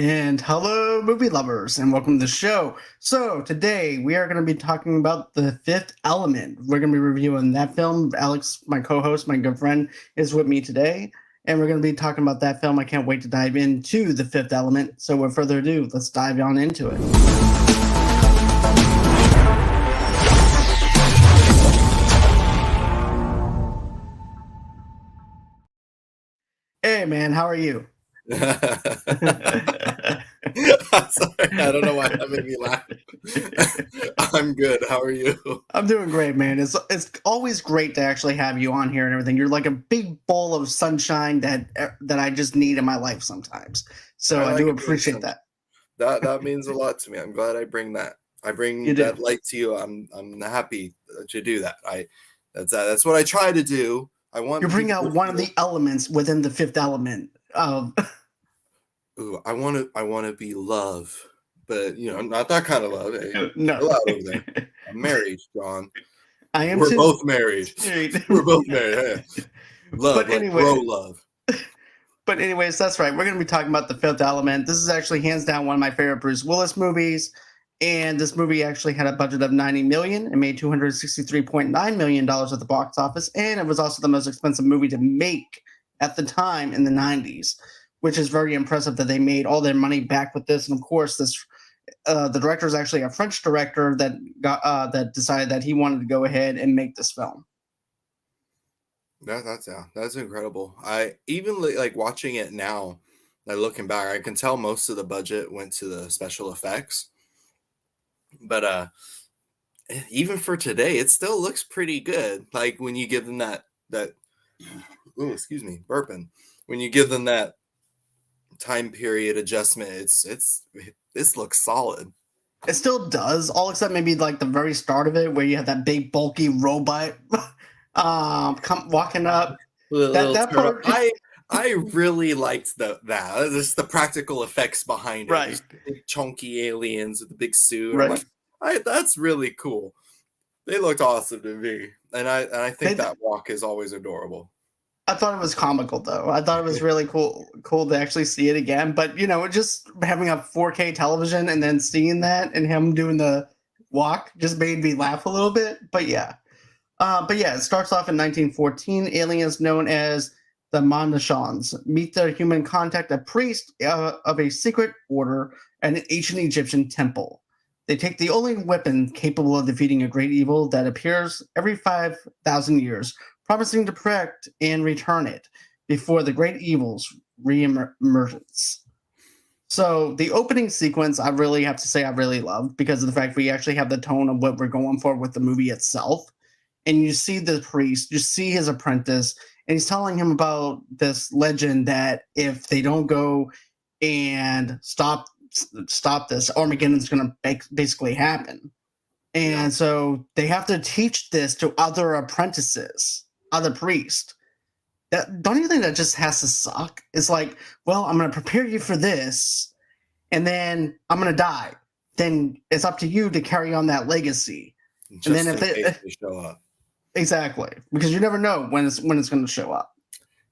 And hello, movie lovers, and welcome to the show. So, today we are going to be talking about The Fifth Element. We're going to be reviewing that film. Alex, my co host, my good friend, is with me today, and we're going to be talking about that film. I can't wait to dive into The Fifth Element. So, without further ado, let's dive on into it. Hey, man, how are you? Sorry, I don't know why that made me laugh. I'm good. How are you? I'm doing great, man. It's always great to actually have you on here and everything. You're like a big bowl of sunshine that I just need in my life sometimes. So I like do it being appreciate that. That means a lot to me. I'm glad I bring that. I bring You do. that light to you. I'm happy to do that. That's what I try to do. I want You bring people out to one of feel, the elements within the fifth element of ooh, I want to be love, but not that kind of love. Hey, no. chill out over there. I'm married, John. I am We're too. both married. We're both married. Hey. Love, But like bro anyway, love. but anyways, that's right. We're going to be talking about The Fifth Element. This is actually hands down one of my favorite Bruce Willis movies. And this movie actually had a budget of $90 million and made $263.9 million at the box office. And it was also the most expensive movie to make at the time in the 90s, which is very impressive that they made all their money back with this. And of course, the director is actually a French director that decided that he wanted to go ahead and make this film. That's incredible. I even like watching it now, like looking back, I can tell most of the budget went to the special effects. But even for today, it still looks pretty good. Like when you give them that oh, excuse me, burping. When you give them that time period adjustment, this looks solid. It still does, all except maybe like the very start of it, where you have that big bulky robot come walking up. That Little that turtle. part, I really liked that. Just the practical effects behind it. right, Just big chunky aliens with the big suit. I'm right. like, that's really cool. They looked awesome to me, and I think They that walk is always adorable. I thought it was comical though. I thought it was really cool to actually see it again. But just having a 4K television and then seeing that and him doing the walk just made me laugh a little bit. But yeah, it starts off in 1914. Aliens known as the Mandashans meet their human contact, a priest of a secret order and an ancient Egyptian temple. They take the only weapon capable of defeating a great evil that appears every 5,000 years, promising to protect and return it before the great evil's re-emergence. So the opening sequence, I really have to say I really loved because of the fact we actually have the tone of what we're going for with the movie itself. And you see the priest, you see his apprentice, and he's telling him about this legend that if they don't go and stop this, Armageddon's going to basically happen. Yeah, And so they have to teach this to other apprentices, other priests. Don't you think that just has to suck? It's like, well, I'm going to prepare you for this, and then I'm going to die. Then it's up to you to carry on that legacy. And then just in case they show up. exactly, because you never know when it's going to show up.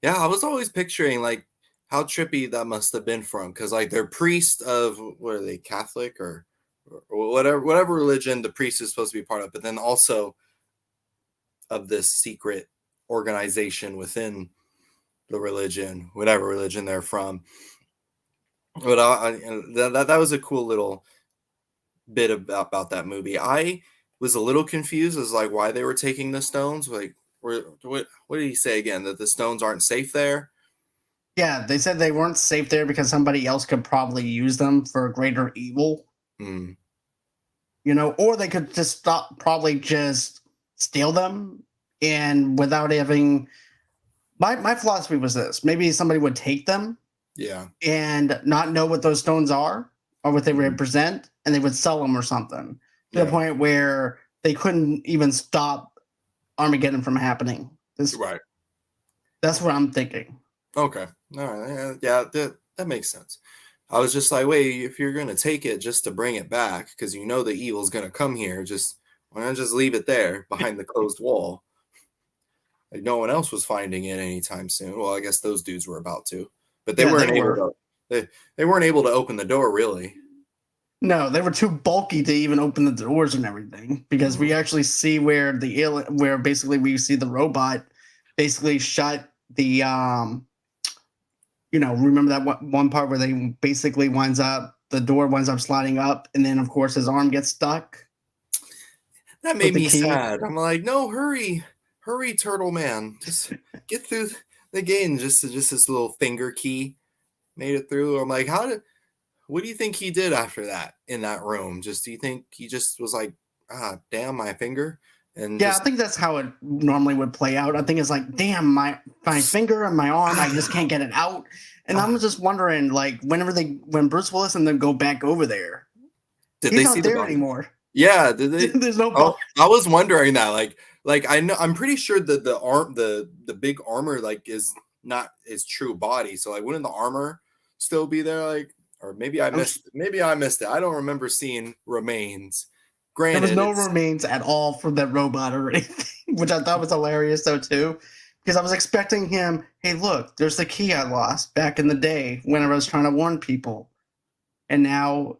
Yeah, I was always picturing like how trippy that must have been for them, because like they're priest of what are they, Catholic or whatever religion the priest is supposed to be part of, but then also of this secret organization within the religion, whatever religion they're from. But that was a cool little bit about that movie. I was a little confused as like why they were taking the stones. Like, what did he say again? That the stones aren't safe there? Yeah, they said they weren't safe there because somebody else could probably use them for a greater evil, Hmm. or they could probably just steal them and without having. My philosophy was this: maybe somebody would take them Yeah. and not know what those stones are or what they Mhm. represent, and they would sell them or something to the Yeah. point where they couldn't even stop Armageddon from happening. Right. That's what I'm thinking. Okay. All right. Yeah. That makes sense. I was just like, wait, if you're gonna take it just to bring it back, because you know the evil's gonna come here, just why not just leave it there behind the closed wall? Like no one else was finding it anytime soon. Well, I guess those dudes were about to, but they Yeah, they weren't able were. to. they weren't able to open the door really. No, they were too bulky to even open the doors and everything, because we actually see where where basically we see the robot basically shut the remember that one part where they basically the door winds up sliding up, and then of course his arm gets stuck. That made me sad. I'm like, no, hurry, Turtle Man, just get through the game. Just this little finger key made it through. I'm like, what do you think he did after that in that room? Do you think he just was like, damn, my finger? And I think that's how it normally would play out. I think it's like, damn, my finger and my arm, I just can't get it out. And I'm just wondering, like, when Bruce Willis and them go back over there, he's not there anymore. Yeah, did they? There's no. I was wondering that, like I know, I'm pretty sure that the big armor like is not his true body. So like, wouldn't the armor still be there? Like, or maybe I missed it. I don't remember seeing remains. Granted, there was no remains at all from that robot or anything, which I thought was hilarious though too, because I was expecting him. Hey, look, there's the key I lost back in the day when I was trying to warn people, and now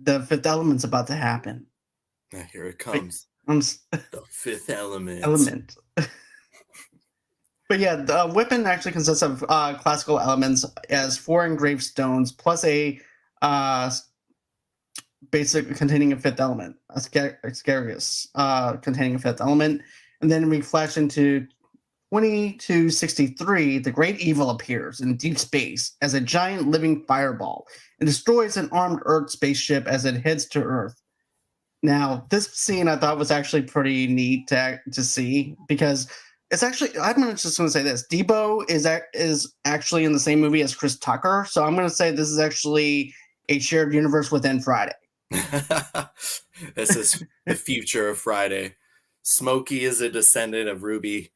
the fifth element's about to happen. Here it comes. The fifth element. But yeah, the weapon actually consists of classical elements as 4 engraved stones plus a basic containing a fifth element, asparagus containing a fifth element, and then we flash into 2263. The great evil appears in deep space as a giant living fireball and destroys an armed Earth spaceship as it heads to Earth. Now, this scene I thought was actually pretty neat to see, because it's actually, I'm just going to say this. Debo is actually in the same movie as Chris Tucker, so I'm going to say this is actually a shared universe within Friday. This is the future of Friday. Smokey is a descendant of Ruby.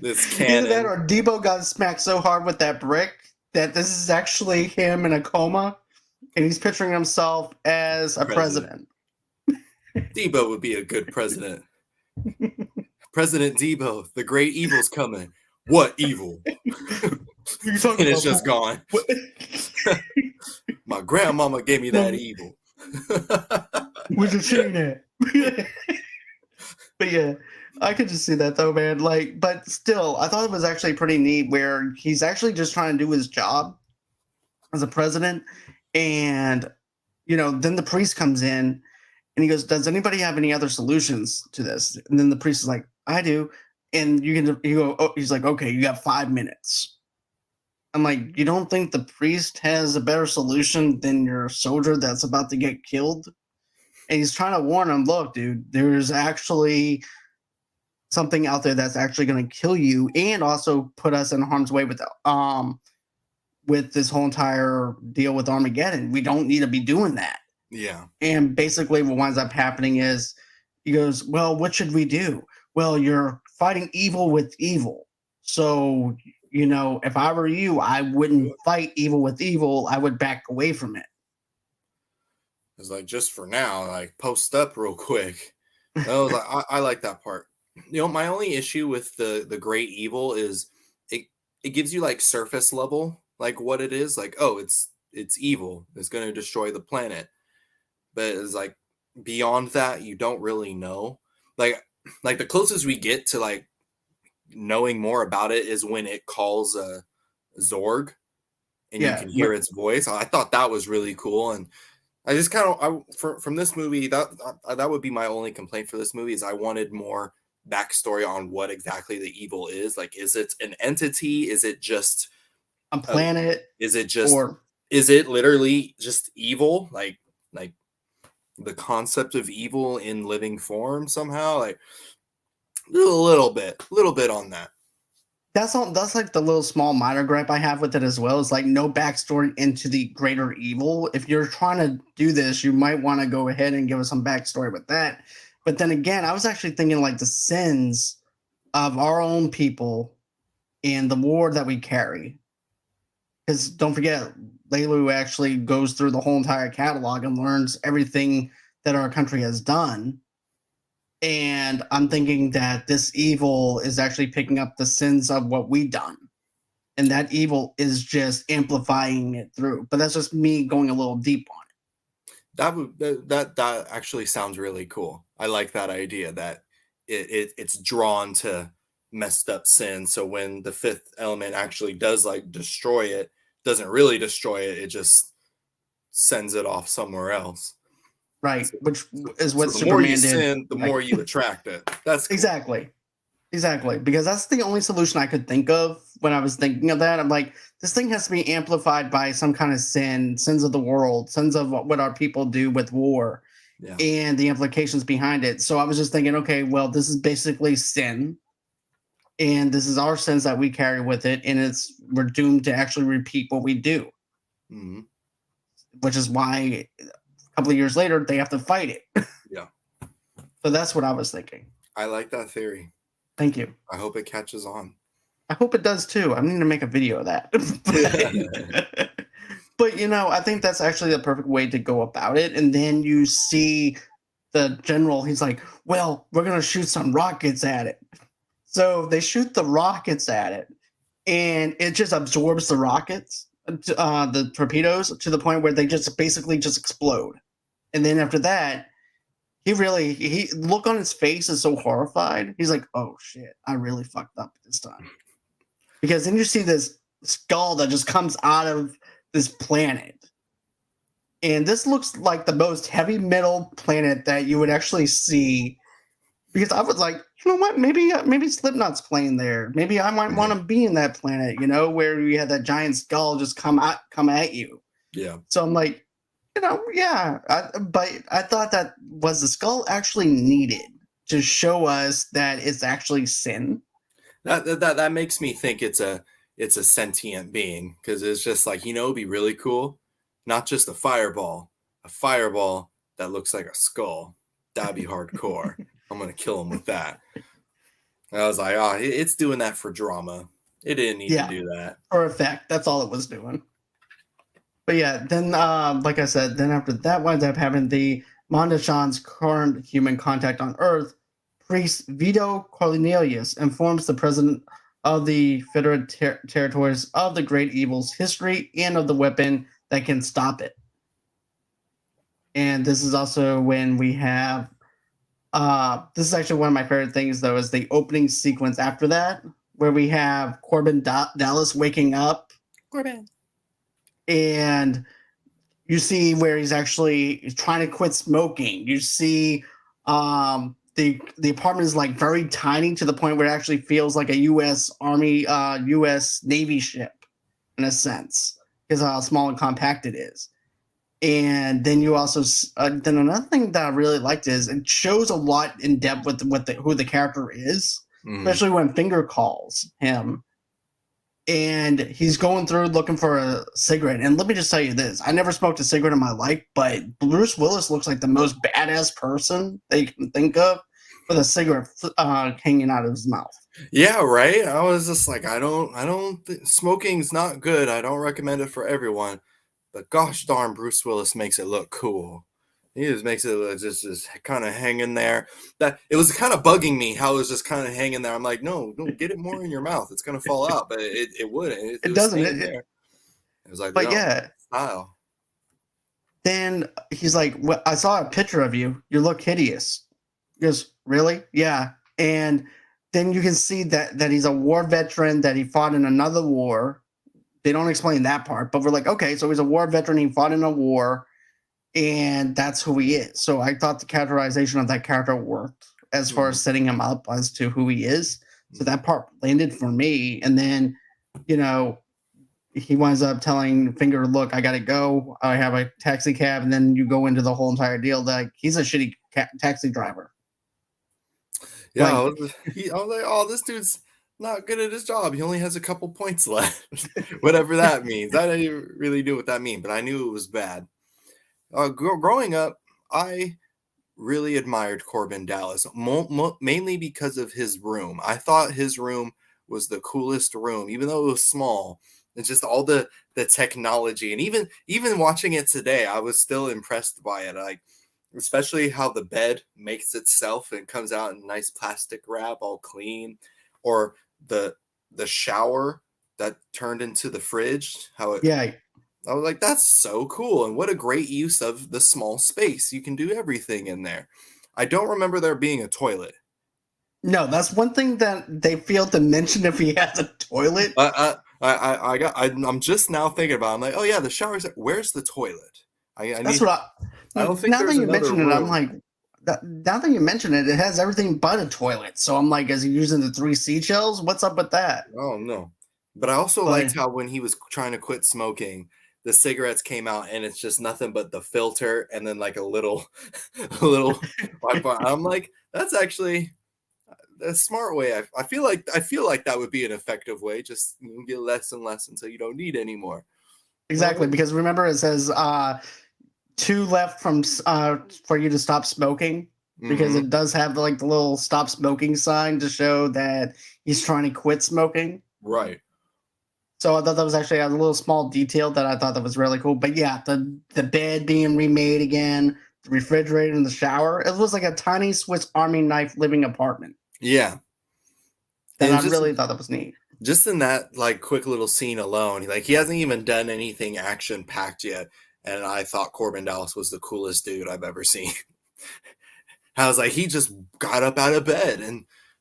This canon. Either that or Debo got smacked so hard with that brick that this is actually him in a coma. And he's picturing himself as a president. Debo would be a good president. President Debo, the great evil's coming. What evil? And it's just gone. My grandmama gave me that evil. Where's your chain at? But yeah, I could just see that though, man. Like, but still, I thought it was actually pretty neat where he's actually just trying to do his job as a president. And, then the priest comes in and he goes, does anybody have any other solutions to this? And then the priest is like, I do. And he's like, okay, you got 5 minutes. I'm like, you don't think the priest has a better solution than your soldier that's about to get killed? And he's trying to warn him, look, dude, there's actually something out there that's actually going to kill you and also put us in harm's way with this whole entire deal with Armageddon. We don't need to be doing that. Yeah. And basically what winds up happening is he goes, well, what should we do? Well, you're fighting evil with evil. So, if I were you, I wouldn't fight evil with evil. I would back away from it. It's like, just for now, like, post up real quick. I like that part. My only issue with the great evil is it gives you like surface level, like what it is, like, oh, it's evil, it's going to destroy the planet, but it's like beyond that you don't really know. Like the closest we get to like knowing more about it is when it calls Zorg and you can hear its voice. I thought that was really cool, and I just kind of from this movie, that would be my only complaint for this movie, is I wanted more backstory on what exactly the evil is. Like, is it an entity? Is it just a planet? Is it literally just evil? Like the concept of evil in living form somehow? Like a little bit on that. That's like the little small minor gripe I have with it as well. It's like no backstory into the greater evil. If you're trying to do this, you might want to go ahead and give us some backstory with that. But then again, I was actually thinking like the sins of our own people and the war that we carry. Because don't forget, Leeloo actually goes through the whole entire catalog and learns everything that our country has done. And I'm thinking that this evil is actually picking up the sins of what we've done. and that evil is just amplifying it through. But that's just me going a little deep on That actually sounds really cool. I like that idea that it's drawn to messed up sin. So when the fifth element actually does like destroy it, doesn't really destroy it, it just sends it off somewhere else. right? Which is So what the more you Superman did. sin, the more you attract it. That's cool. Exactly, because that's the only solution I could think of when I was thinking of that. I'm like, this thing has to be amplified by some kind of sins of the world, sins of what our people do with war, Yeah. and the implications behind it. So I was just thinking, okay, well, this is basically sin, and this is our sins that we carry with it, and we're doomed to actually repeat what we do, Mm-hmm. which is why a couple of years later they have to fight it. Yeah. So that's what I was thinking. I like that theory. Thank you. I hope it catches on. I hope it does too. I need to make a video of that. But I think that's actually the perfect way to go about it. And then you see the general, he's like, well, we're going to shoot some rockets at it. So they shoot the rockets at it, and it just absorbs the rockets, the torpedoes, to the point where they just basically just explode. And then after that, he look on his face is so horrified. He's like, oh shit, I really fucked up this time. Because then you see this skull that just comes out of this planet. And this looks like the most heavy metal planet that you would actually see. Because I was like, you know what? Maybe Slipknot's playing there. Maybe I might want to be in that planet, where you had that giant skull just come at you. Yeah. So I'm like, yeah. But I thought that was the skull actually needed to show us that it's actually sin. That makes me think it's a sentient being, because it's just like, it'd be really cool, not just a fireball that looks like a skull. That'd be hardcore. I'm gonna kill him with that. And I was like, it's doing that for drama. It didn't need to do that. For effect. That's all it was doing. But yeah, then like I said, then after that winds up having the Mondoshan's current human contact on Earth, priest Vito Cornelius informs the president of the Federated Territories of the Great Evil's history and of the weapon that can stop it. And this is also when we have this is actually one of my favorite things, though, is the opening sequence after that, where we have Korben Dallas waking up. Korben. And you see where he's actually trying to quit smoking. You see the apartment is like very tiny, to the point where it actually feels like a U.S. Army, U.S. Navy ship in a sense, because how small and compact it is. And then you also then another thing that I really liked is it shows a lot in depth with who the character is, especially when Finger calls him. And he's going through looking for a cigarette. And let me just tell you this. I never smoked a cigarette in my life, but Bruce Willis looks like the most badass person they can think of with a cigarette hanging out of his mouth. Yeah, right? I was just like, smoking's not good. I don't recommend it for everyone. But gosh darn, Bruce Willis makes it look cool. He just makes it look just kind of hanging there. That it was kind of bugging me how it was just kind of hanging there. I'm like, no, get it more in your mouth. It's gonna fall out, but it wouldn't. It doesn't. There. It was like, but yeah, style. Then he's like, well, I saw a picture of you. You look hideous. He goes, really? Yeah. And then you can see that he's a war veteran, that he fought in another war. They don't explain that part, but we're like, okay, so he's a war veteran. He fought in a war, and that's who he is. So I thought the characterization of that character worked as far as setting him up as to who he is. So that part landed for me. And then, he winds up telling Finger, look, I got to go. I have a taxi cab. And then you go into the whole entire deal. Like, he's a shitty taxi driver. Yeah. I was like, oh, this dude's not good at his job. He only has a couple points left. Whatever that means. I didn't really know what that means, but I knew it was bad. Growing up, I really admired Korben Dallas, mainly because of his room. I thought his room was the coolest room, even though it was small. It's just all the technology, and even watching it today, I was still impressed by it. Like, especially how the bed makes itself and comes out in nice plastic wrap, all clean, or the shower that turned into the fridge. How it Yeah. I was like, that's so cool. And what a great use of the small space. You can do everything in there. I don't remember there being a toilet. No, that's one thing that they failed to mention if he has a toilet. I'm just now thinking about it. I'm like, oh yeah, the shower's where's the toilet? I That's need, what I don't think now that there's you another mention it, I'm room. like, now that you mention it, it has everything but a toilet. So I'm like, is he using the three seashells? What's up with that? Oh no. But I also But liked how when he was trying to quit smoking, the cigarettes came out and it's just nothing but the filter and then like a little a little I'm like, that's actually a smart way. I feel like that would be an effective way. Just get less and less until you don't need any more. exactly, Well, because remember it says two left from for you to stop smoking, because mm-hmm. it does have like the little stop smoking sign to show that he's trying to quit smoking. Right. So I thought that was actually a little small detail that I thought that was really cool. But yeah, the bed being remade again, the refrigerator and the shower, it was like a tiny Swiss Army knife living apartment. Yeah. That And I really thought that was neat. just in that like quick little scene alone, like he hasn't even done anything action packed yet. And I thought Korben Dallas was the coolest dude I've ever seen. I was like, he just got up out of bed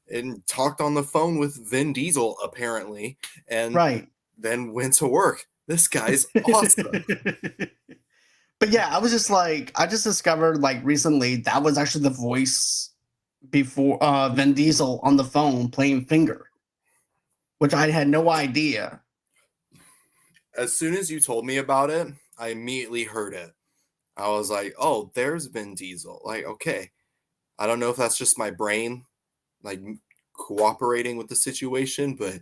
and talked on the phone with Vin Diesel apparently, and Right. then went to work. This guy's awesome. But yeah, I was just like, I just discovered like recently that was actually the voice before Vin Diesel on the phone playing Finger, which I had no idea. As soon as you told me about it, I immediately heard it. I was like, oh, there's Vin Diesel. Like, okay. I don't know if that's just my brain like cooperating with the situation, but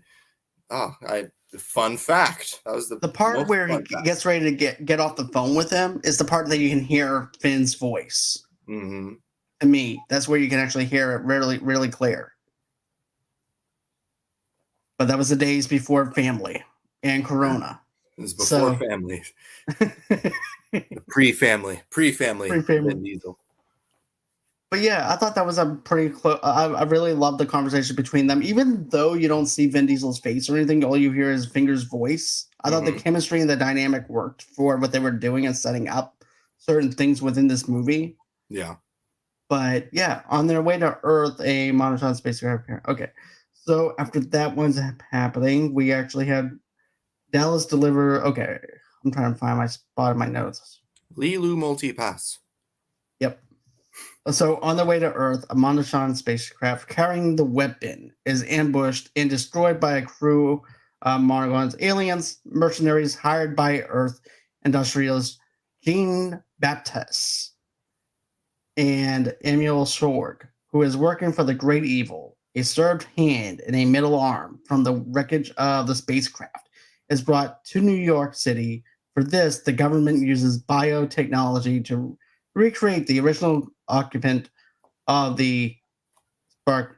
fun fact. That was the The part most where he fun fact. gets ready to get off the phone with him is the part that you can hear Finn's voice. Mm-hmm. To me, that's where you can actually hear it really, really clear. But that was the days before family and Corona. It was before So family. Pre-family pre-family. Vin Diesel. But yeah, I thought that was a pretty close. I really loved the conversation between them, even though you don't see Vin Diesel's face or anything. All you hear is Finger's voice. I thought the chemistry and the dynamic worked for what they were doing and setting up certain things within this movie. Yeah. But yeah, on their way to Earth, a monotone spacecraft. Okay, so after that one's happening, we actually had Dallas deliver. Okay, I'm trying to find my spot in my notes. Leeloo multi-pass. Yep. So on their way to Earth, a monotone spacecraft carrying the weapon is ambushed and destroyed by a crew of Monogons, aliens, mercenaries hired by Earth industrialist Jean Baptiste and Emil Sorg, who is working for the Great Evil. A served hand and a middle arm from the wreckage of the spacecraft is brought to New York City. For this, the government uses biotechnology to recreate the original occupant of the spark,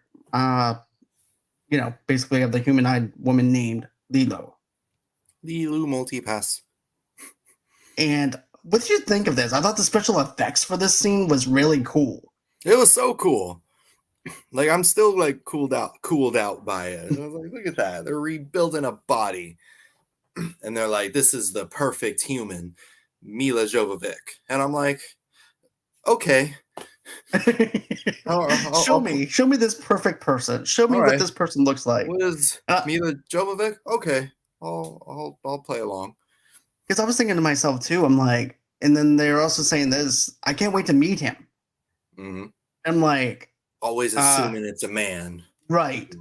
basically of the humanoid woman named Leeloo. Leeloo multi-pass. And what did you think of this? I thought the special effects for this scene was really cool. It was so cool. Like I'm still like cooled out by it. I was like, look at that. They're rebuilding a body. And they're like, this is the perfect human, Milla Jovovich. And I'm like, okay. Show me this perfect person. Show me what this person looks like. What is Milla Jovovich? Okay, I'll play along. Because I was thinking to myself too. I'm like, and then they're also saying this. I can't wait to meet him. Mm-hmm. I'm like, always assuming it's a man, right?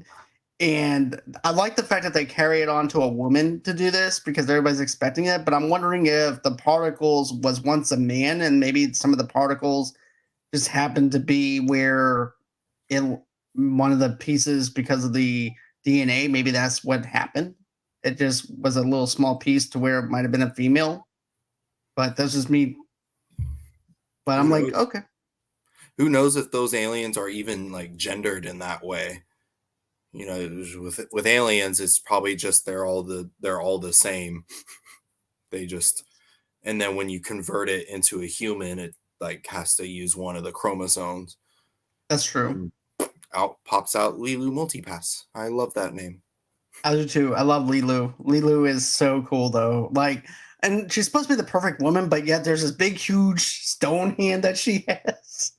And I like the fact that they carry it on to a woman to do this because everybody's expecting it. But I'm wondering if the particles was once a man, and maybe some of the particles just happened to be where in one of the pieces because of the DNA. Maybe that's what happened. It just was a little small piece to where it might have been a female. But that's just me. But I'm like, okay. Who knows if those aliens are even like gendered in that way? You know, with aliens, it's probably just they're all the same. They just, and then when you convert it into a human, it like has to use one of the chromosomes. That's true. And out pops out Leeloo Multipass. I love that name. I do too. I love Leeloo. Leeloo is so cool though. Like, and she's supposed to be the perfect woman, but yet there's this big, huge stone hand that she has.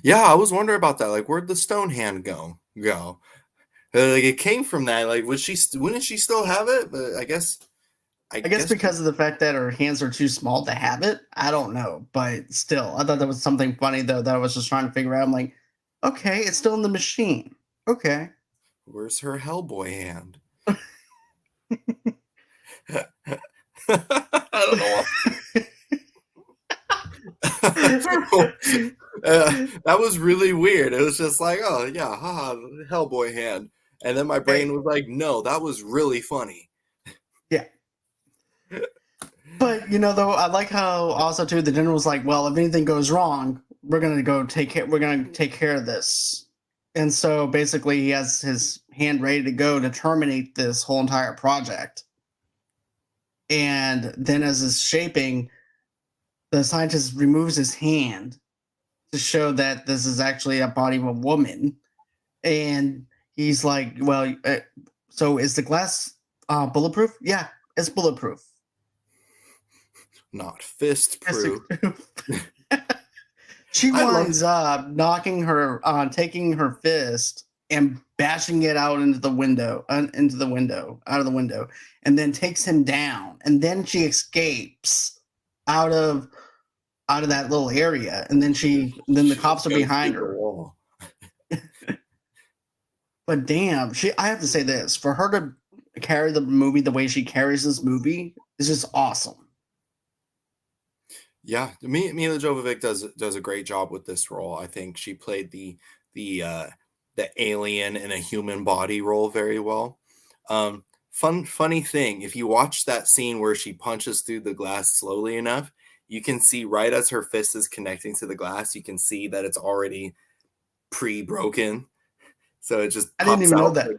Yeah, I was wondering about that. Like, where'd the stone hand go? Like, it came from that. Like, wouldn't she still have it? But I I guess guess because of the fact that her hands are too small to have it. I don't know, but still, I thought that was something funny though that I was just trying to figure out. I'm like, okay, it's still in the machine. Okay. where's her Hellboy hand? I don't know. That was really weird. It was just like, oh yeah, haha, Hellboy hand, and then my brain was like, no, that was really funny. Yeah. But though, I like how also too the general's like, well, if anything goes wrong, we're gonna take care of this. And so basically he has his hand ready to go to terminate this whole entire project. And then as it's shaping, the scientist removes his hand to show that this is actually a body of a woman. And he's like, well, so is the glass bulletproof? Yeah, it's bulletproof. Not fist proof. She winds up taking her fist and bashing it out of the window, and then takes him down. And then she escapes out of that little area, and then the cops are behind her. But damn, I have to say this, for her to carry the movie the way she carries this movie is just awesome. Yeah, Milla Jovovich does a great job with this role. I think she played the alien in a human body role very well. Funny thing, if you watch that scene where she punches through the glass slowly enough, you can see right as her fist is connecting to the glass, you can see that it's already pre-broken. So it just pops I didn't even know that.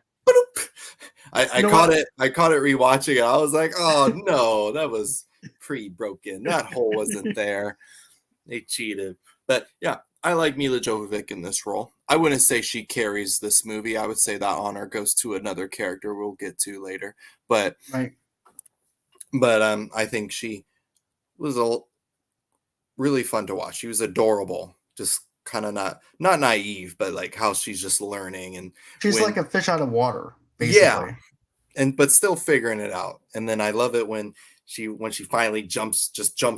I caught it rewatching it. I was like, oh no, that was pre-broken. That hole wasn't there. They cheated. But yeah, I like Milla Jovovich in this role. I wouldn't say she carries this movie. I would say that honor goes to another character we'll get to later. But right. But I think she was really fun to watch. She was adorable. Just kind of not naive, but like how she's just learning, and she's like a fish out of water, basically. Yeah, but still figuring it out. And then I love it when she finally jumps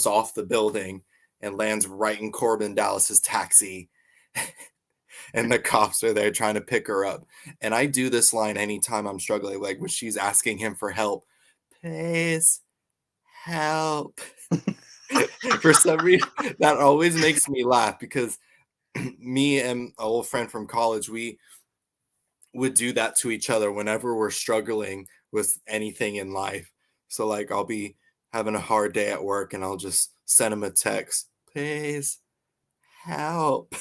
off the building and lands right in Korben Dallas's taxi, and the cops are there trying to pick her up. And I do this line anytime I'm struggling, like when she's asking him for help. Please help. For some reason, that always makes me laugh, because me and an old friend from college, we would do that to each other whenever we're struggling with anything in life. So like I'll be having a hard day at work and I'll just send him a text, please help.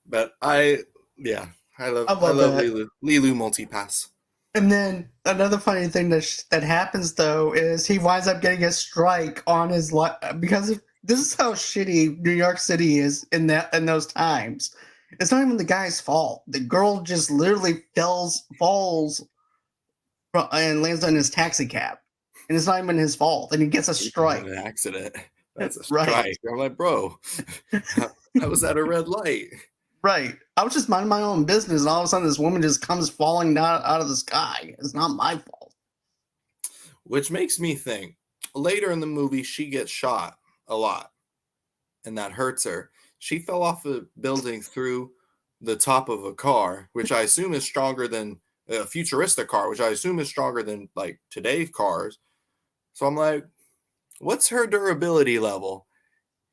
But I love Leeloo multipass. And then another funny thing that happens though is he winds up getting a strike on his because this is how shitty New York City is in those times. It's not even the guy's fault. The girl just literally falls and lands on his taxi cab, and it's not even his fault. And he gets a strike. An accident. That's a strike. Right. I'm like, bro, I was at a red light. Right. I was just minding my own business, and all of a sudden this woman just comes falling down out of the sky. It's not my fault. Which makes me think, later in the movie, she gets shot a lot, and that hurts her. She fell off a building through the top of a car, which I assume is stronger than a futuristic car, which I assume is stronger than like today's cars. So I'm like, what's her durability level?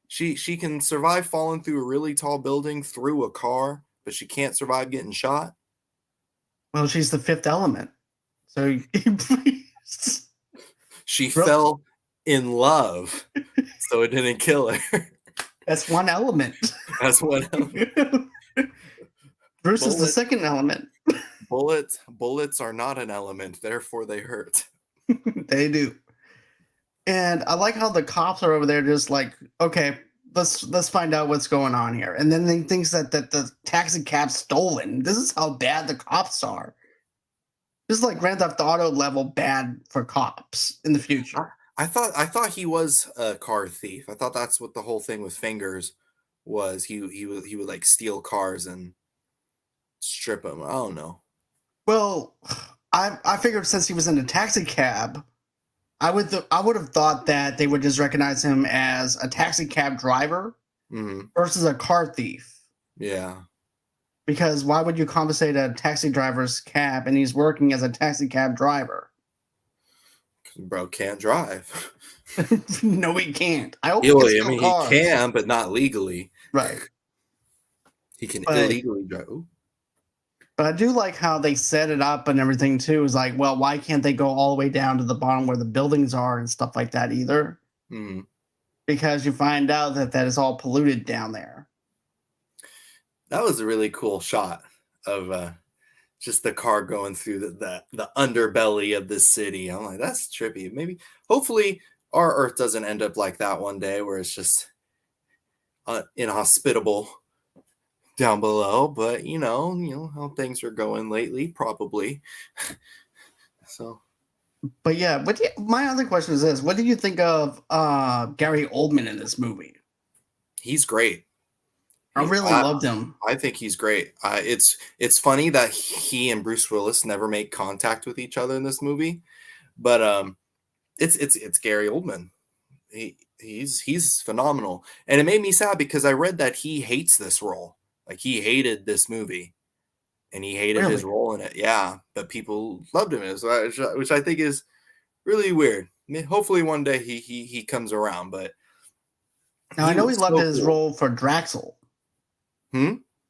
She can survive falling through a really tall building through a car, but she can't survive getting shot. Well, she's the fifth element. So she fell in love, so it didn't kill her. That's one element. That's one element. Bruce is the second element. Bullets are not an element, therefore they hurt. They do. And I like how the cops are over there just like, okay, let's find out what's going on here. And then he thinks that the taxi cab's stolen. This is how bad the cops are. This is like Grand Theft Auto level bad for cops in the future. I thought he was a car thief. I thought that's what the whole thing with Fingers was. He would like steal cars and strip them. I don't know. Well, I figured since he was in a taxi cab, I would have thought that they would just recognize him as a taxi cab driver versus a car thief. Yeah. Because why would you compensate a taxi driver's cab and he's working as a taxi cab driver? Bro can't drive. No, he can't. I mean, he can, but not legally. Right. He can illegally drive. Ooh. But I do like how they set it up and everything too. Is like, well, why can't they go all the way down to the bottom where the buildings are and stuff like that either? Because you find out that is all polluted down there. That was a really cool shot of just the car going through the underbelly of the city. I'm like, that's trippy. Maybe, hopefully, our Earth doesn't end up like that one day, where it's just inhospitable down below. But you know how things are going lately, probably. So, but yeah, my other question is this: what do you think of Gary Oldman in this movie? He's great. I really loved him. I think he's great. It's funny that he and Bruce Willis never make contact with each other in this movie, but it's Gary Oldman. He's phenomenal, and it made me sad because I read that he hates this role. Like, he hated this movie, and he hated his role in it. Yeah, but people loved him, which I think is really weird. I mean, hopefully one day he comes around, but now I know he loved his role for Draxel.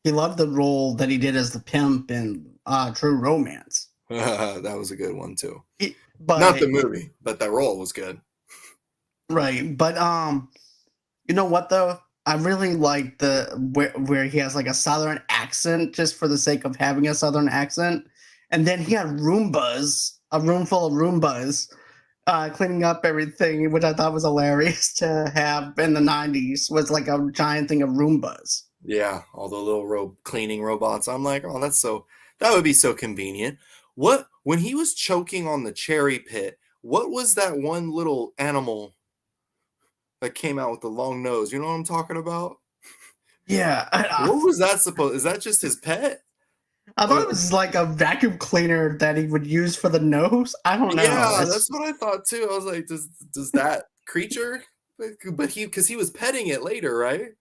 He loved the role that he did as the pimp in True Romance. That was a good one too. But not the movie, but that role was good. Right, but you know what though? I really like where he has like a Southern accent just for the sake of having a Southern accent, and then he had Roombas, a room full of Roombas, cleaning up everything, which I thought was hilarious to have in the '90s. Was like a giant thing of Roombas. Yeah, all the little cleaning robots. I'm like, oh, that would be so convenient. When he was choking on the cherry pit, what was that one little animal that came out with the long nose? You know what I'm talking about? Yeah. What was that supposed? Is that just his pet? I thought it was like a vacuum cleaner that he would use for the nose. I don't know. Yeah, that's what I thought too. I was like, does that creature? But because he was petting it later, right?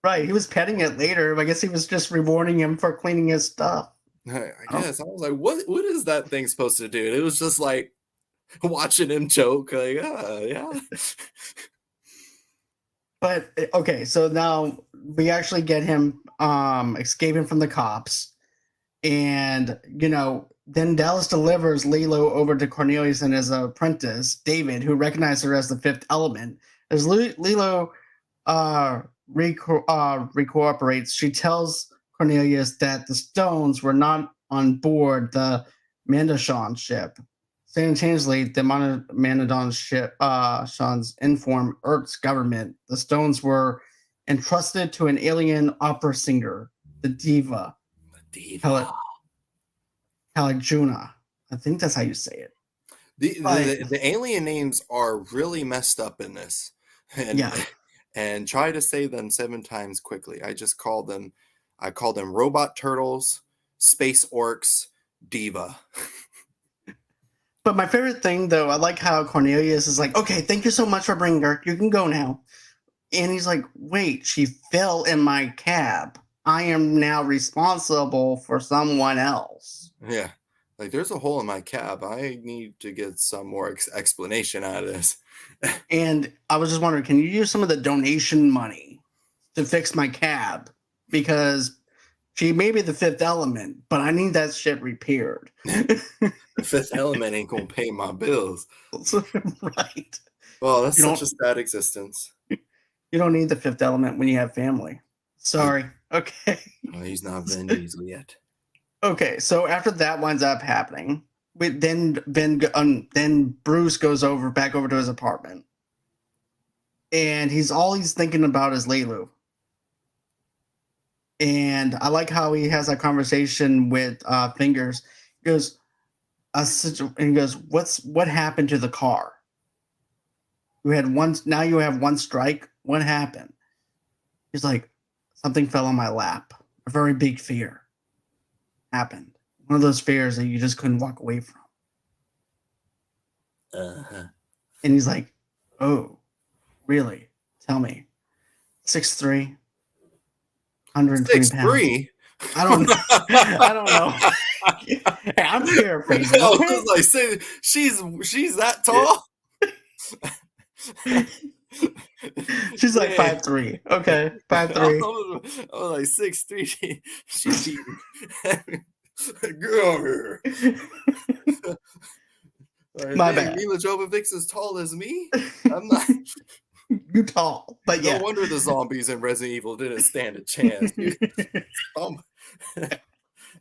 Right, he was petting it later. I guess he was just rewarding him for cleaning his stuff. I guess. I was like, what is that thing supposed to do? And it was just like watching him choke. Like, yeah. But okay, so now we actually get him escaping from the cops, and then Dallas delivers Leeloo over to Cornelius and his apprentice David, who recognizes her as the Fifth Element. As Leeloo recooperates, she tells Cornelius that the stones were not on board the Mandashon ship. Simultaneously, the Manadon ship Sean's inform Earth's government. The stones were entrusted to an alien opera singer, the diva. Caliguna. I think that's how you say it. The alien names are really messed up in this. And try to say them 7 times quickly. I call them robot turtles, space orcs, diva. But my favorite thing, though, I like how Cornelius is like, okay, thank you so much for bringing her. You can go now. And he's like, wait, she fell in my cab. I am now responsible for someone else. Yeah. Like, there's a hole in my cab. I need to get some more explanation out of this. And I was just wondering, can you use some of the donation money to fix my cab? Because she may be the Fifth Element, but I need that shit repaired. The Fifth Element ain't gonna pay my bills. Right. Well, that's such a sad existence. You don't need the Fifth Element when you have family. Sorry. Okay. Well, he's not Vin Diesel yet. Okay, so after that winds up happening, then Bruce goes back over to his apartment, and he's thinking about is Leeloo. And I like how he has that conversation with Fingers. He goes, and he goes, what happened to the car? You had one. Now you have one strike. What happened? He's like, something fell on my lap. A very big fear happened. One of those fears that you just couldn't walk away from. Uh-huh. And he's like, oh, really? Tell me. 6'3", 120 pounds. 6'3"? I don't know. I don't know. Hey, I'm paraphrasing. I was like, say, she's that tall? She's like 5'3". Okay, 5'3". I was like 6'3". She get over here. My bad. Milla Jovovich as tall as me? I'm not. You tall, but yeah. No wonder the zombies in Resident Evil didn't stand a chance. He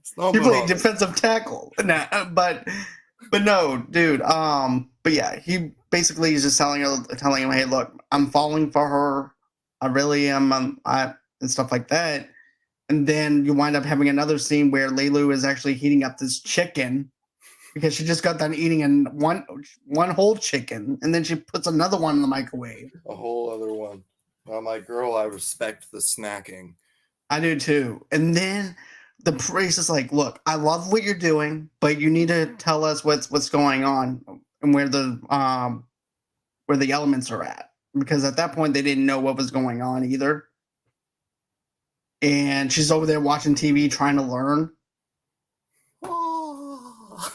Stomping played on defensive tackle. Nah, but no, dude. But yeah, he basically is just telling him, hey, look, I'm falling for her. I really am. And stuff like that. And then you wind up having another scene where Leeloo is actually heating up this chicken because she just got done eating one whole chicken, and then she puts another one in the microwave. a whole other one. I'm like, girl, I respect the snacking. I do too. And then the priest is like, look, I love what you're doing, but you need to tell us what's going on and where the elements are at. Because at that point they didn't know what was going on either. And she's over there watching TV trying to learn. Oh.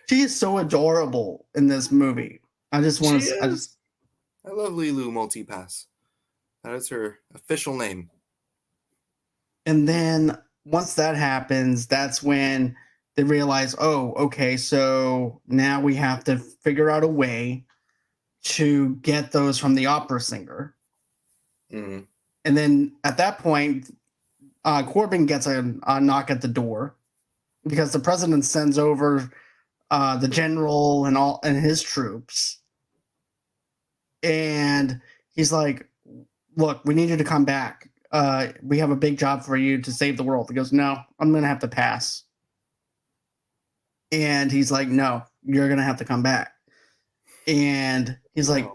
She is so adorable in this movie. I love Leeloo Multipass. That is her official name. And then once that happens, that's when they realize, oh, okay, so now we have to figure out a way to get those from the opera singer. Mm-hmm. And then at that point, Korben gets a knock at the door because the president sends over the general and his troops. And he's like, look, we need you to come back. We have a big job for you to save the world. He goes, no, I'm going to have to pass. And he's like, no, you're going to have to come back. And he's like,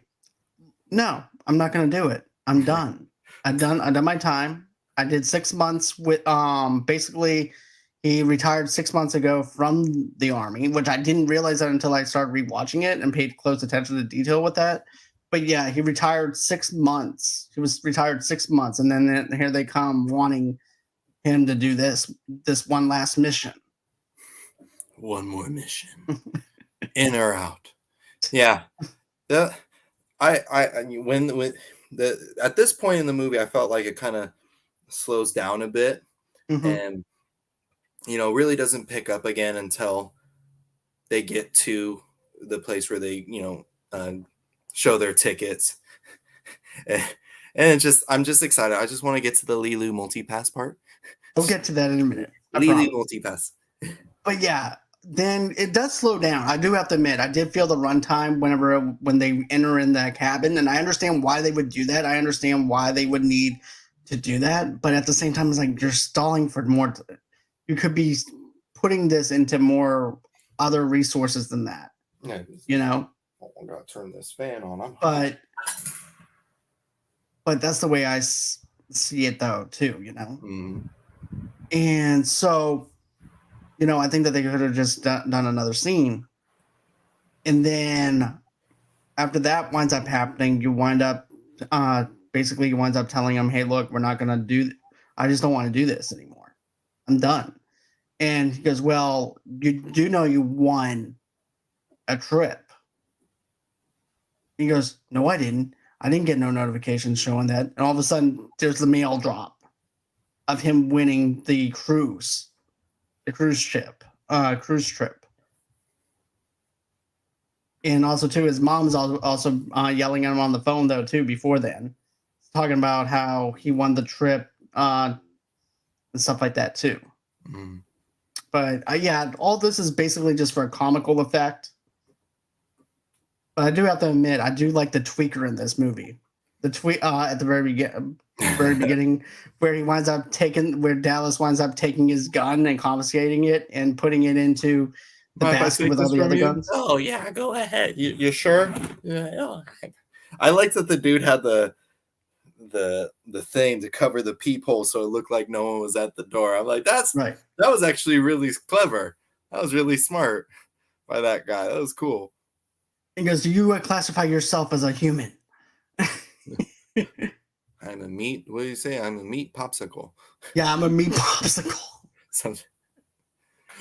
no, I'm not going to do it. I'm done. I've done my time. I did 6 months with, basically he retired 6 months ago from the army, which I didn't realize that until I started rewatching it and paid close attention to detail with that. But yeah, he retired 6 months. He was retired 6 months, and then here they come wanting him to do this one last mission. One more mission, in or out. Yeah, at this point in the movie, I felt like it kind of slows down a bit, and really doesn't pick up again until they get to the place where they show their tickets. And I'm just excited. I just want to get to the Leeloo Multipass part. We'll get to that in a minute. Leeloo Multipass. But yeah, then it does slow down. I do have to admit, I did feel the runtime when they enter in the cabin, and I understand why they would do that. I understand why they would need to do that, but at the same time, it's like you're stalling for more. You could be putting this into more other resources than that. Yeah, I'm gonna turn this fan on. But that's the way I see it, though, too. Mm. And so, I think that they could have just done another scene, and then after that winds up happening, you wind up telling him, "Hey, look, we're not gonna do. I just don't want to do this anymore. I'm done." And he goes, "Well, you do know you won a trip." He goes, "No, I didn't. I didn't get no notifications showing that." And all of a sudden, there's the mail drop of him winning the cruise trip. And also, too, his mom's also yelling at him on the phone, though, too, before then. Talking about how he won the trip and stuff like that, too. Mm. But, yeah, all this is basically just for a comical effect. But I do have to admit, I do like the tweaker in this movie. The tweak at the very beginning, where where Dallas winds up taking his gun and confiscating it and putting it into the Mind if I basket take with all this the from other you? guns. Oh yeah, go ahead. You sure? Yeah. I like that the dude had the thing to cover the peephole so it looked like no one was at the door. I'm like, that Right. was actually really clever. That was really smart by that guy. That was cool. He goes, "Do you classify yourself as a human?" I'm a meat. What do you say? I'm a meat popsicle. Yeah, I'm a meat popsicle.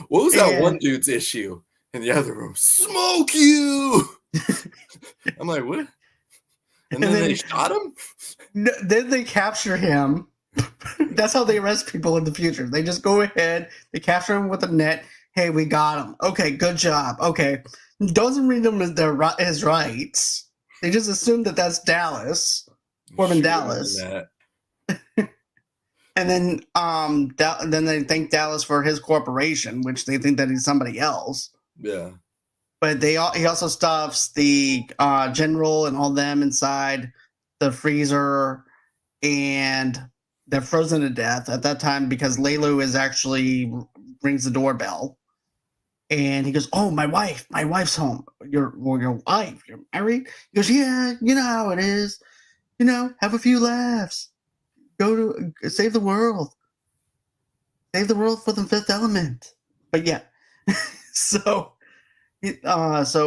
What was that one And dude's issue in the other room? Smoke you! I'm like, what? And then they shot him? then they capture him. That's how they arrest people in the future. They just go ahead, they capture him with a net. Hey, we got him. Okay, good job. Okay. Doesn't read them his rights. They just assume that that's Dallas, Korben Dallas. And then then they thank Dallas for his corporation, which they think that he's somebody else. Yeah. But he also stuffs the general and all them inside the freezer, and they're frozen to death at that time because Leeloo is actually rings the doorbell. And he goes, "Oh, my wife's home. Your wife, you're married?" He goes, "Yeah, you know how it is. You know, have a few laughs. Go to save the world. Save the world for the Fifth Element." But yeah, so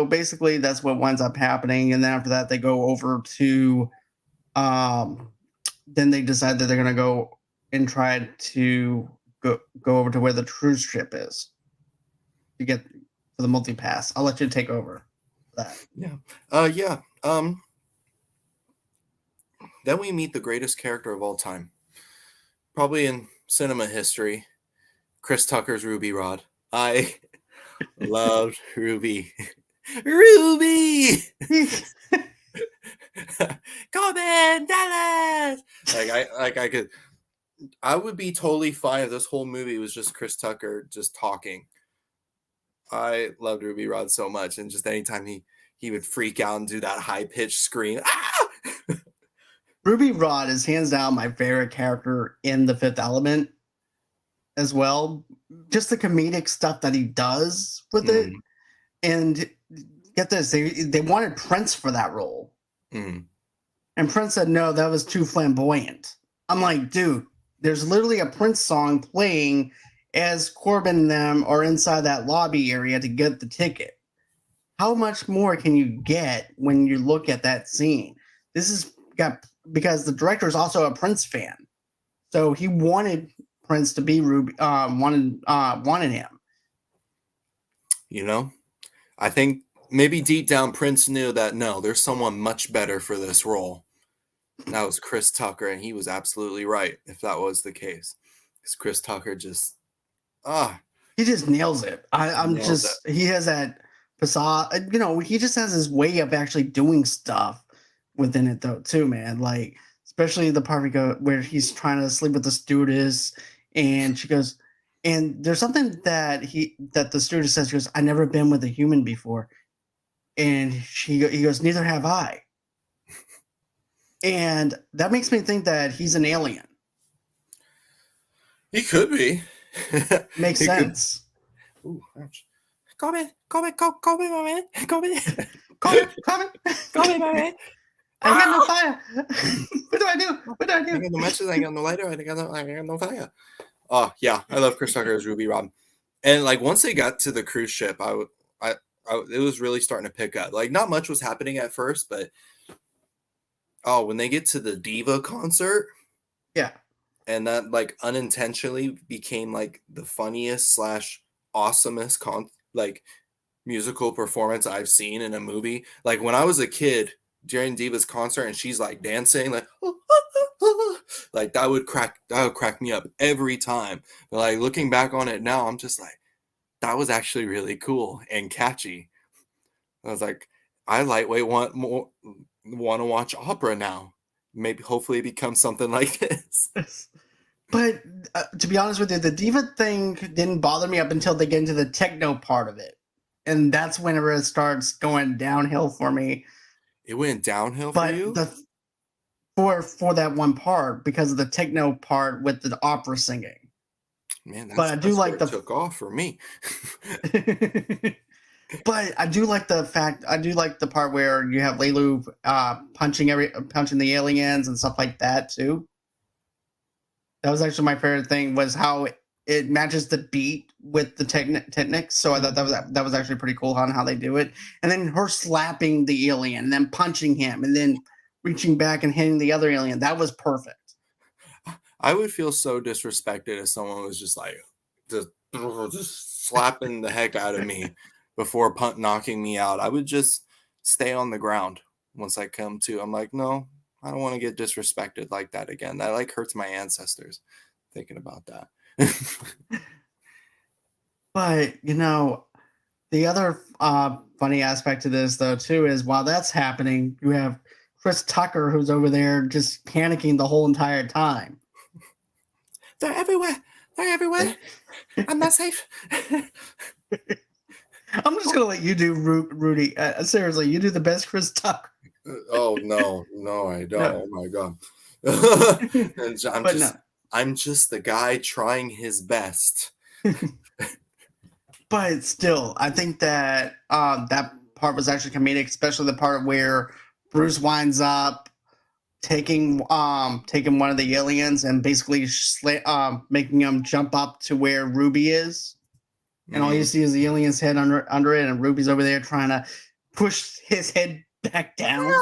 basically that's what winds up happening. And then after that, they go over to, then they decide that they're gonna go and try to go over to where the cruise ship is to get for the multi-pass. I'll let you take over that. Yeah. Then we meet the greatest character of all time, probably in cinema history, Chris Tucker's Ruby Rod. I loved Ruby. Ruby! Korben Dallas! I would be totally fine if this whole movie was just Chris Tucker just talking. I loved Ruby Rod so much, and just anytime he would freak out and do that high-pitched scream. Ah! Ruby Rod is hands down my favorite character in The Fifth Element as well. Just the comedic stuff that he does with it. And get this, they wanted Prince for that role. And Prince said, no, that was too flamboyant. I'm like, dude, there's literally a Prince song playing as Korben and them are inside that lobby area to get the ticket. How much more can you get when you look at that scene? This is because the director is also a Prince fan. So he wanted Prince to be Ruby, wanted him. You know, I think maybe deep down Prince knew that no, there's someone much better for this role. And that was Chris Tucker, and he was absolutely right if that was the case. Because Chris Tucker just he just nails it. He has that facade, you know, he just has his way of actually doing stuff within it though too, man. Like especially the part where he's trying to sleep with the stewardess and she goes, and there's something that the stewardess says, she goes, "I never been with a human before." And he goes, "Neither have I." And that makes me think that he's an alien. He could be. Makes sense. Ooh, ouch. Korben, my man. Korben, my man. I got no fire. What do I do? I got no matches. I got no lighter. I got no fire. Oh yeah, I love Chris Tucker as Ruby Rod. And like once they got to the cruise ship, it was really starting to pick up. Like not much was happening at first, but when they get to the Diva concert, yeah, and that like unintentionally became like the funniest / awesomest musical performance I've seen in a movie. Like when I was a kid during Diva's concert and she's like dancing like like that would crack me up every time. But like looking back on it now, I'm just like, that was actually really cool and catchy. I was like, I lightweight want to watch opera now. Maybe hopefully it becomes something like this. But to be honest with you, the Diva thing didn't bother me up until they get into the techno part of it. and that's whenever it starts going downhill for me. It went downhill for But you? for that one part, because of the techno part with the opera singing. Man, But I do that's like where it took off for me. But I do like the part where you have Leeloo punching the aliens and stuff like that too. That was actually my favorite thing, was how it matches the beat with the techniques. So I thought that was actually pretty cool on how they do it. And then her slapping the alien and then punching him and then reaching back and hitting the other alien. That was perfect. I would feel so disrespected if someone was just like just slapping the heck out of me before knocking me out. I would just stay on the ground once I come to. I'm like, no, I don't want to get disrespected like that again. That like hurts my ancestors thinking about that. But the other funny aspect to this though too is while that's happening, you have Chris Tucker who's over there just panicking the whole entire time. They're everywhere. They're everywhere. I'm not safe. I'm just gonna let you do Rudy. Seriously, you do the best Chris Tucker. Oh no, I don't. No. Oh my god. I'm just the guy trying his best. But still, I think that that part was actually comedic, especially the part where Bruce winds up taking one of the aliens and basically making him jump up to where Ruby is, and all you see is the alien's head under it, and Ruby's over there trying to push his head back down.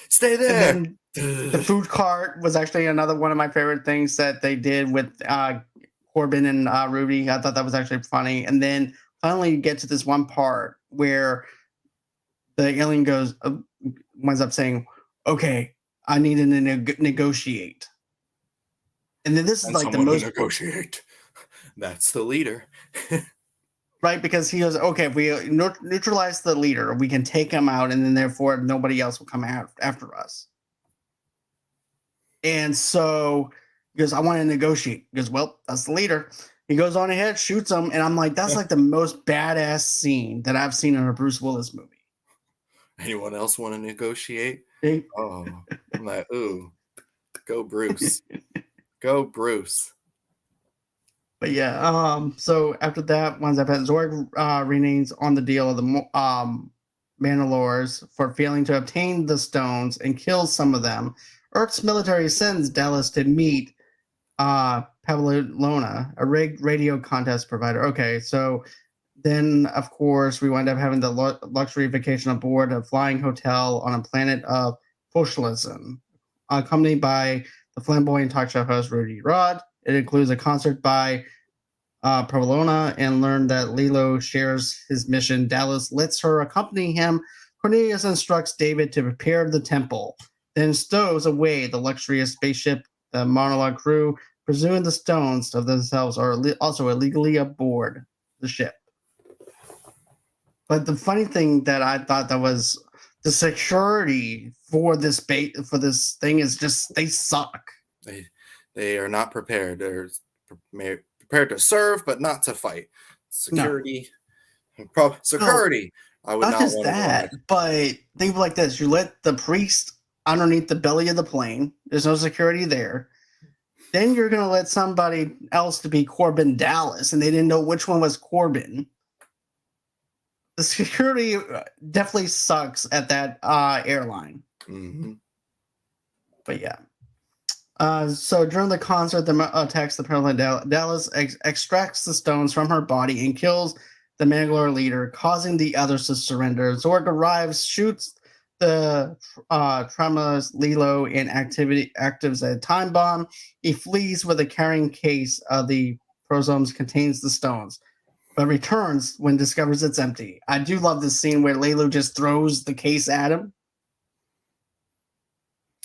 Stay there. And then the food cart was actually another one of my favorite things that they did with Korben and Ruby. I thought that was actually funny. And then finally you get to this one part where the alien winds up saying, okay, I need to negotiate. And then this is like the most negotiate. That's the leader. Right, because he goes, okay, if we neutralize the leader, we can take him out, and then therefore nobody else will come after us. And so he goes, I want to negotiate. He goes, well, that's the leader. He goes on ahead, shoots him, and I'm like, that's like the most badass scene that I've seen in a Bruce Willis movie. Anyone else want to negotiate? Okay. Oh, I'm like, ooh, go Bruce. Go Bruce. But yeah, so after that, winds up at Zorg renames on the deal of the Mandalores for failing to obtain the stones and kills some of them. Earth's military sends Dallas to meet Pavlona, a rigged radio contest provider. Okay, so then, of course, we wind up having the luxury vacation aboard a flying hotel on a planet of socialism, accompanied by the flamboyant talk show host Rudy Rod. It includes a concert by Pavlona and learned that Leeloo shares his mission. Dallas lets her accompany him. Cornelius instructs David to prepare the temple, then stows away the luxurious spaceship. The monologue crew, presuming the stones of themselves, are also illegally aboard the ship. But the funny thing that I thought that was the security for this thing is just, they suck. They are not prepared. They're prepared to serve, but not to fight. Security. No. Security. I would not want that. But think like this: you let the priest underneath the belly of the plane. There's no security there. Then you're going to let somebody else to be Korben Dallas, and they didn't know which one was Korben. The security definitely sucks at that airline. Mm-hmm. But yeah. So during the concert, the attacks the Pearl Dallas extracts the stones from her body and kills the Mandalore leader, causing the others to surrender. Zorg arrives, shoots the tremulous Leeloo and activates a time bomb. He flees with a carrying case of the prosomes contains the stones, but returns when discovers it's empty. I do love this scene where Leeloo just throws the case at him.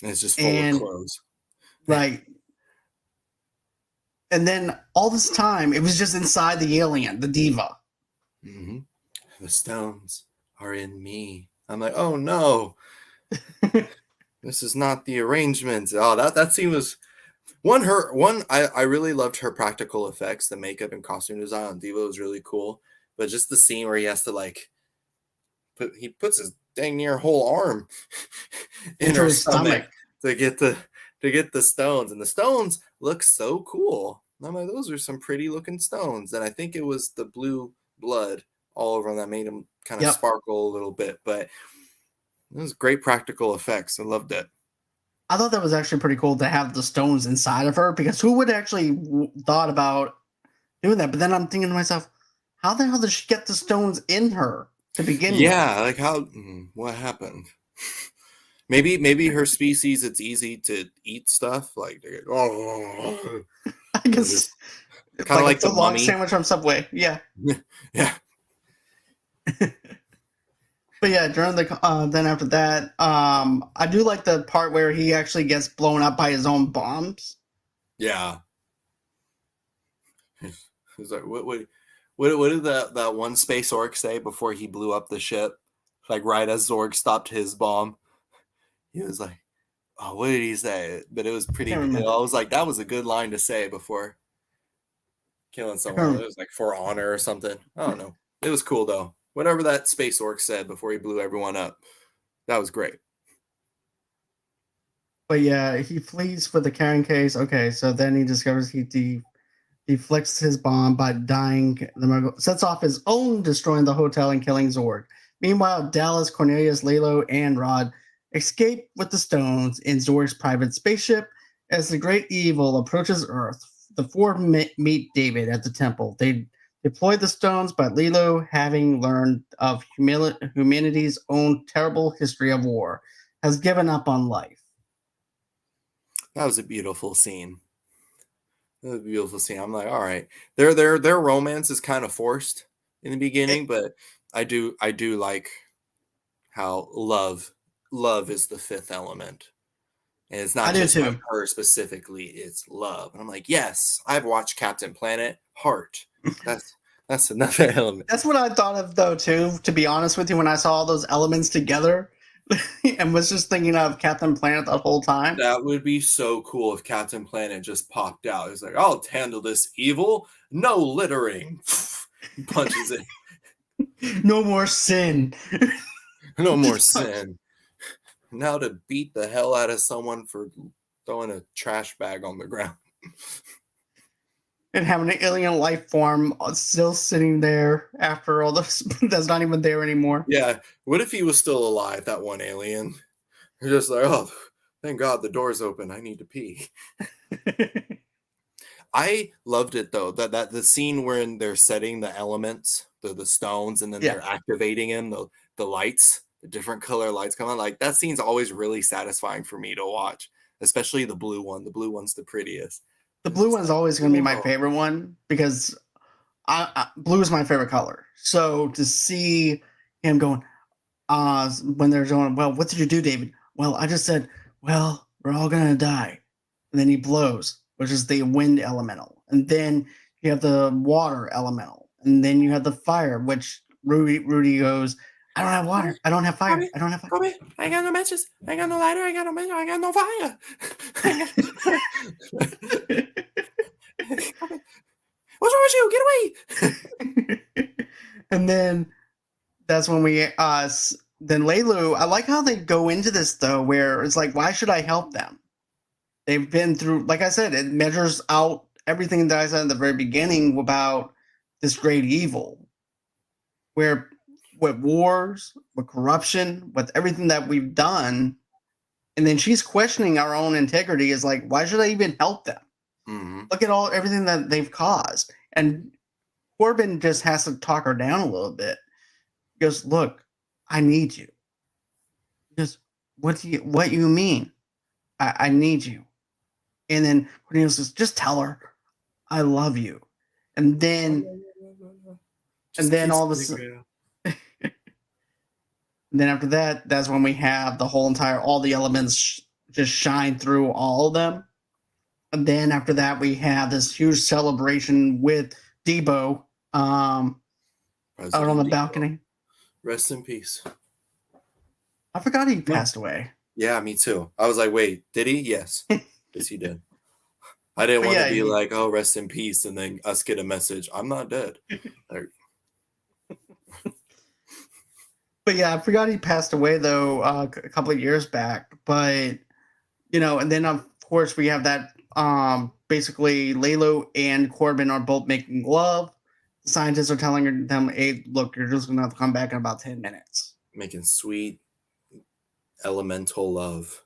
And it's just full of clothes. Right. And then all this time, it was just inside the alien, the diva. Mm-hmm. The stones are in me. I'm like, oh no. This is not the arrangement. Oh, that scene was I really loved her practical effects. The makeup and costume design on Diva was really cool. but just the scene where he has to like he puts his dang near whole arm in Into her his stomach. to get the stones, and the stones look so cool. And I'm like, those are some pretty looking stones, and I think it was the blue blood all over them that made them kind of Yep. sparkle a little bit, but it was great practical effects. I loved it. I thought that was actually pretty cool to have the stones inside of her, because who would actually thought about doing that? But then I'm thinking to myself, how the hell did she get the stones in her to begin with? Yeah, like what happened? Maybe her species, it's easy to eat stuff like I guess kind of like a the long mummy. sandwich from Subway. Yeah. Yeah. But yeah, during the then after that, I do like the part where he actually gets blown up by his own bombs. Yeah. He's like, what did that one space orc say before he blew up the ship? Like right as Zorg stopped his bomb, he was like, "Oh, what did he say?" But it was pretty. I was like, that was a good line to say before killing someone. It was like for honor or something. I don't know. It was cool though. Whatever that space orc said before he blew everyone up, that was great. But yeah, he flees with the carrying case. Okay, so then he discovers he deflects his bomb by dying. The Muggle sets off his own, destroying the hotel and killing Zorg. Meanwhile, Dallas, Cornelius, Leeloo, and Rod escape with the stones in Zorg's private spaceship. As the great evil approaches Earth, the four meet David at the temple. They deploy the stones, but Leeloo, having learned of humanity's own terrible history of war, has given up on life. That was a beautiful scene. A beautiful scene. I'm like, all right, their romance is kind of forced in the beginning, but I do like how love is the fifth element, and it's not just like her specifically. It's love, and I'm like, yes, I've watched Captain Planet. Heart. That's another element. That's what I thought of though too. To be honest with you, when I saw all those elements together. And was just thinking of Captain Planet the whole time. That would be so cool if Captain Planet just popped out. He's like, I'll handle this evil. No littering. Punches it. No more sin. No more sin. Now to beat the hell out of someone for throwing a trash bag on the ground. And having an alien life form still sitting there after all this that's not even there anymore. Yeah. What if he was still alive, that one alien? You're just like, oh, thank God the door's open. I need to pee. I loved it though, that the scene where they're setting the elements, the stones, and then they're activating them, the lights, the different color lights come on. Like that scene's always really satisfying for me to watch, especially the blue one. The blue one's the prettiest. The blue one's always going to be my favorite one because blue is my favorite color. So to see him going, when they're going, well, what did you do, David? Well, I just said, well, we're all going to die. And then he blows, which is the wind elemental. And then you have the water elemental. And then you have the fire, which Rudy goes, I don't have water. I don't have fire. I don't have fire. Korben, I ain't got no matches. I ain't got no lighter. I ain't got no matches. I ain't got no fire. What's wrong with you? Get away. And then that's when we then Leeloo, I like how they go into this though, where it's like, why should I help them? They've been through, like I said, it measures out everything that I said at the very beginning about this great evil, where with wars, with corruption, with everything that we've done, and then she's questioning our own integrity. Is like, why should I even help them? Mm-hmm. Look at everything that they've caused. And Korben just has to talk her down a little bit. He goes, look, I need you. He goes, what you mean? I need you. And then Cornelius says, just tell her I love you. And then all of a sudden, and then after that, that's when we have all the elements just shine through all of them. And then after that, we have this huge celebration with Debo out on the balcony. Rest in peace. I forgot he passed away. Yeah, me too. I was like, wait, did he? Yes. Yes, he did. I didn't want to be like, oh, rest in peace, and then us get a message, I'm not dead. Like, But yeah, I forgot he passed away though a couple of years back. But and then of course we have that basically Leeloo and Korben are both making love. Scientists are telling them, "Hey, look, you're just gonna have to come back in about 10 minutes." Making sweet elemental love.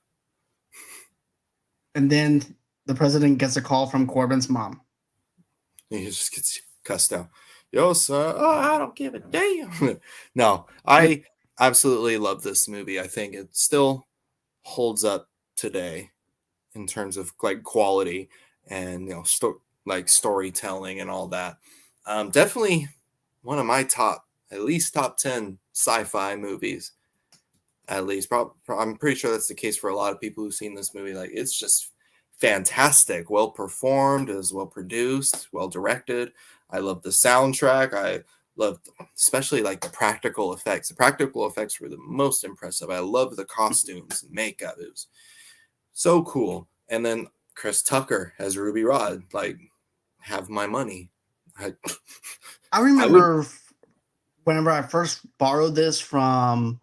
And then the president gets a call from Korben's mom. He just gets cussed out. Yo, son, I don't give a damn. No, I absolutely love this movie. I think it still holds up today in terms of like quality and storytelling and all that. Definitely one of my at least top 10 sci-fi movies. At least, I'm pretty sure that's the case for a lot of people who've seen this movie. Like, it's just fantastic, well performed, is well produced, well directed. I love the soundtrack. I love, especially like the practical effects. The practical effects were the most impressive. I love the costumes and makeup. It was so cool. And then Chris Tucker as Ruby Rod, like, have my money. I remember whenever I first borrowed this from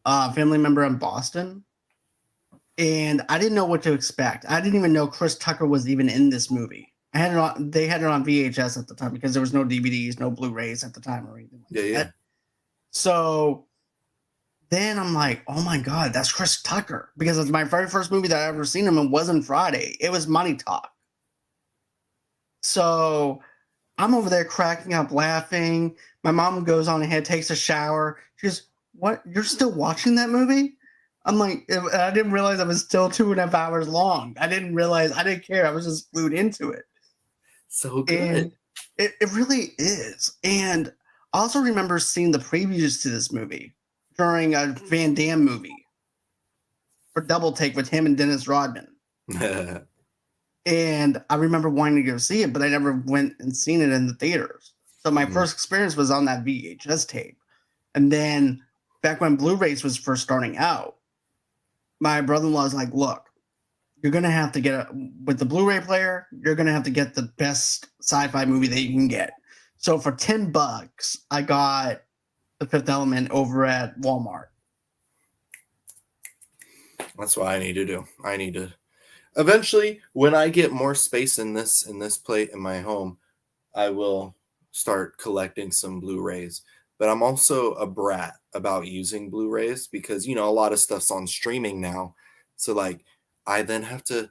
a family member in Boston, and I didn't know what to expect. I didn't even know Chris Tucker was even in this movie. They had it on VHS at the time because there was no DVDs, no Blu-rays at the time or anything like that. So then I'm like, oh my God, that's Chris Tucker. Because it's my very first movie that I ever seen him in wasn't Friday. It was Money Talk. So I'm over there cracking up, laughing. My mom goes on ahead, takes a shower. She goes, "What? You're still watching that movie?" I'm like, I didn't realize it was still 2.5 hours long. I didn't realize, I didn't care. I was just glued into it. So good. And it really is. And I also remember seeing the previews to this movie during a Van Damme movie for Double Take with him and Dennis Rodman. And I remember wanting to go see it, but I never went and seen it in the theaters. So my first experience was on that VHS tape. And then back when Blu-rays was first starting out, my brother-in-law was like, look, you're going to have to get with the Blu-ray player, you're going to have to get the best sci-fi movie that you can get. So for $10, I got The Fifth Element over at Walmart. That's what I need to do. I need to eventually, when I get more space in this plate in my home, I will start collecting some Blu-rays. But I'm also a brat about using Blu-rays because, a lot of stuff's on streaming now. So like, I then have to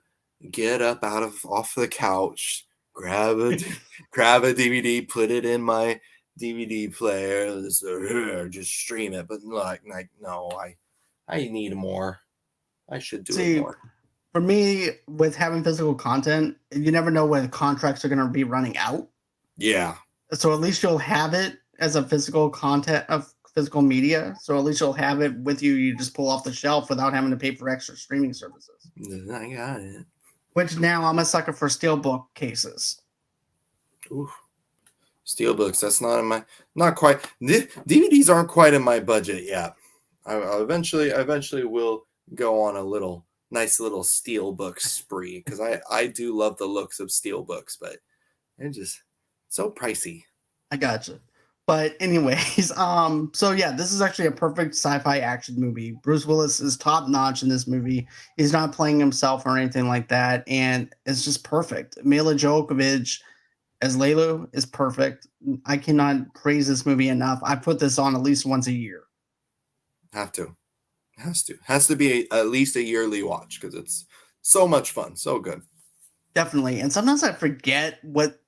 get up off the couch, grab a DVD, put it in my DVD player, just stream it. But like no, I need more. I should do it more. For me, with having physical content, you never know when contracts are going to be running out. Yeah. So at least you'll have it as a physical content of physical media. So at least you'll have it with you. You just pull off the shelf without having to pay for extra streaming services. I got it. Which now I'm a sucker for steelbook cases. Ooh. Steelbooks. That's not quite. DVDs aren't quite in my budget yet. I eventually will go on a nice little steelbook spree because I do love the looks of steelbooks, but they're just so pricey. I gotcha. But anyways, so yeah, this is actually a perfect sci-fi action movie. Bruce Willis is top notch in this movie. He's not playing himself or anything like that, and it's just perfect. Milla Jovovich as Leeloo is perfect. I cannot praise this movie enough. I put this on at least once a year. Has to be at least a yearly watch because it's so much fun, so good. Definitely, and sometimes I forget what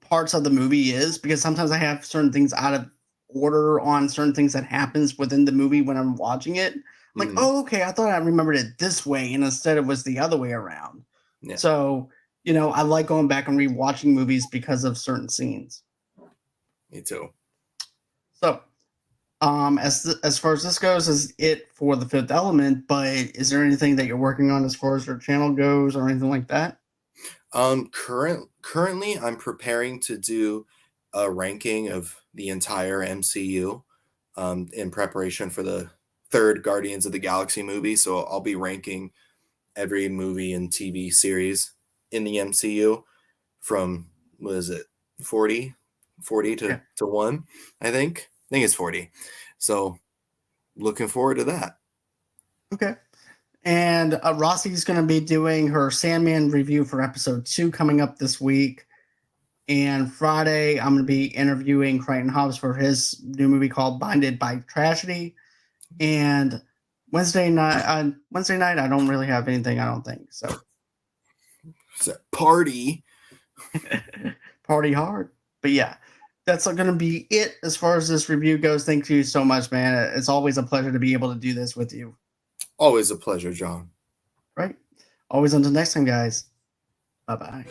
parts of the movie is because sometimes I have certain things out of order on certain things that happens within the movie when I'm watching it. I'm like, oh, okay, I thought I remembered it this way, and instead it was the other way around. Yeah. So, I like going back and rewatching movies because of certain scenes. Me too. So, as far as this goes, is it for The Fifth Element, but is there anything that you're working on as far as your channel goes or anything like that? Currently I'm preparing to do a ranking of the entire MCU in preparation for the third Guardians of the Galaxy movie. So I'll be ranking every movie and TV series in the MCU from, what is it, 40 to 1, I think it's 40. So looking forward to that. Okay. And Rossi's going to be doing her Sandman review for episode 2 coming up this week. And Friday, I'm going to be interviewing Crichton Hobbs for his new movie called Binded by Tragedy. And Wednesday night, I don't really have anything, I don't think. So It's a party. Party hard. But yeah, that's going to be it as far as this review goes. Thank you so much, man. It's always a pleasure to be able to do this with you. Always a pleasure, John. Right. Always until next time, guys. Bye-bye.